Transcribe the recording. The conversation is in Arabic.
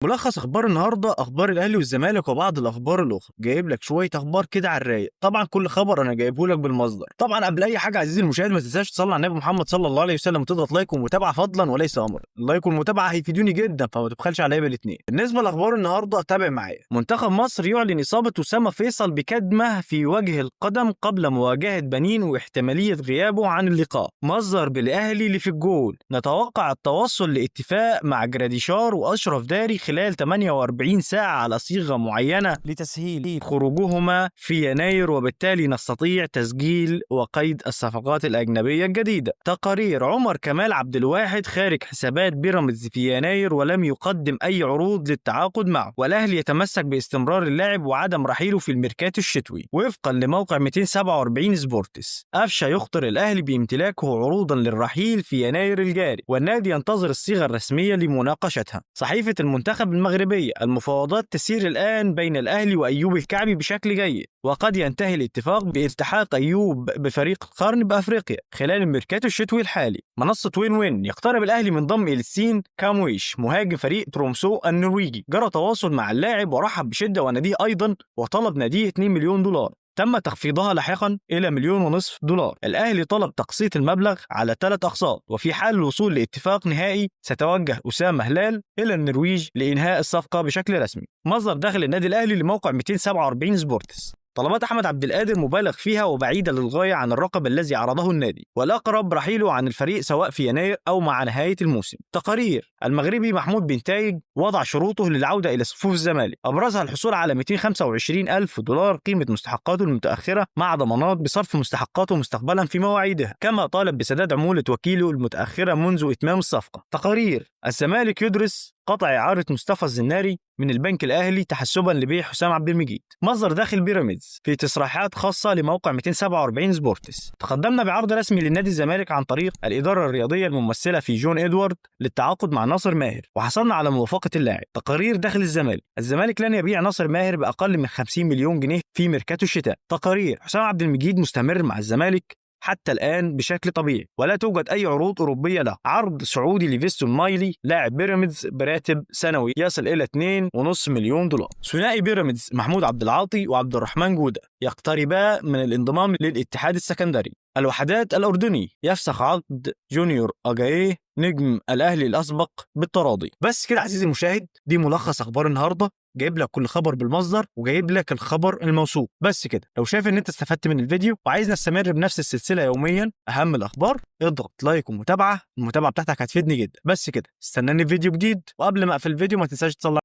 ملخص اخبار النهارده، اخبار الاهلي والزمالك وبعض الاخبار الاخرى. جايب لك شويه اخبار كده على الرايق. طبعا كل خبر انا جايبه لك بالمصدر. طبعا قبل اي حاجه عزيزي المشاهد ما تنساش تصلي على النبي محمد صلى الله عليه وسلم وتضغط لايك ومتابعه فضلا وليس امرا. اللايك والمتابعه هيفيدوني جدا، فما تبخلش عليا بالاثنين. بالنسبه لاخبار النهارده تابع معايا. منتخب مصر يعلن اصابه اسامه فيصل بكدمه في وجه القدم قبل مواجهه بنين واحتماليه غيابه عن اللقاء. مصدر بالاهلي اللي في الجول: نتوقع التوصل لاتفاق مع جراديشار واشرف داري خلال 48 ساعة على صيغة معينة لتسهيل خروجهما في يناير، وبالتالي نستطيع تسجيل وقيد الصفقات الأجنبية الجديدة. تقارير: عمر كمال عبد الواحد خارج حسابات بيراميدز في يناير ولم يقدم أي عروض للتعاقد معه، والأهلي يتمسك باستمرار اللاعب وعدم رحيله في الميركاتو الشتوي. وفقا لموقع 247 سبورتس، قفشه يخطر الأهلي بامتلاكه عروضا للرحيل في يناير الجاري، والنادي ينتظر الصيغة الرسمية لمناقشتها. صحيفة المنتخب المغربية: المفاوضات تسير الآن بين الأهلي وأيوب الكعبي بشكل جيد، وقد ينتهي الاتفاق بالتحاق أيوب بفريق القرن بأفريقيا خلال الميركاتو الشتوي الحالي. منصة وين وين: يقترب الأهلي من ضم إلسين كامويش مهاجم فريق ترومسو النرويجي. جرى تواصل مع اللاعب ورحب بشدة وناديه أيضا، وطلب ناديه 2 مليون دولار، تم تخفيضها لاحقا إلى 1.5 مليون دولار. الأهلي طلب تقسيط المبلغ على 3 أقساط، وفي حال الوصول لاتفاق نهائي ستوجه أسامة هلال إلى النرويج لإنهاء الصفقة بشكل رسمي. مصدر داخل النادي الأهلي لموقع 247 سبورتس: طلبات أحمد عبد القادر مبالغ فيها وبعيدة للغاية عن الرقم الذي عرضه النادي، والأقرب رحيله عن الفريق سواء في يناير أو مع نهاية الموسم. تقارير: المغربي محمود بن تايج وضع شروطه للعودة إلى صفوف الزمالك، أبرزها الحصول على 225 ألف دولار قيمة مستحقاته المتأخرة مع ضمانات بصرف مستحقاته مستقبلا في مواعيدها، كما طالب بسداد عمولة وكيله المتأخرة منذ إتمام الصفقة. تقارير: الزمالك يدرس قطع إعارة مصطفى الزناري من البنك الأهلي تحسبا لبيع حسام عبد المجيد. مصدر داخل بيراميدز في تصريحات خاصة لموقع 247 سبورتس: تقدمنا بعرض رسمي للنادي الزمالك عن طريق الإدارة الرياضية الممثلة في جون إدوارد للتعاقد مع ناصر ماهر، وحصلنا على موافقة اللاعب. تقارير داخل الزمالك لن يبيع ناصر ماهر بأقل من 50 مليون جنيه في ميركاتو الشتاء. تقارير: حسام عبد المجيد مستمر مع الزمالك حتى الآن بشكل طبيعي، ولا توجد أي عروض أوروبية له. عرض سعودي لفيستون مايلي لاعب بيراميدز براتب سنوي يصل إلى 2.5 مليون دولار. ثنائي بيراميدز محمود عبد العاطي وعبد الرحمن جودة يقتربا من الانضمام للاتحاد السكندري. الوحدات الأردني يفسخ عقد جونيور أجاييه نجم الأهلي الأسبق بالتراضي. بس كده عزيزي المشاهد، دي ملخص أخبار النهاردة. جايب لك كل خبر بالمصدر وجايب لك الخبر الموثوق. بس كده، لو شايف ان انت استفدت من الفيديو وعايز نستمر بنفس السلسله يوميا اهم الاخبار، اضغط لايك ومتابعه. المتابعه بتاعتك هتفيدني جدا. بس كده، استناني في فيديو جديد، وقبل ما اقفل الفيديو ما تنساش تصلي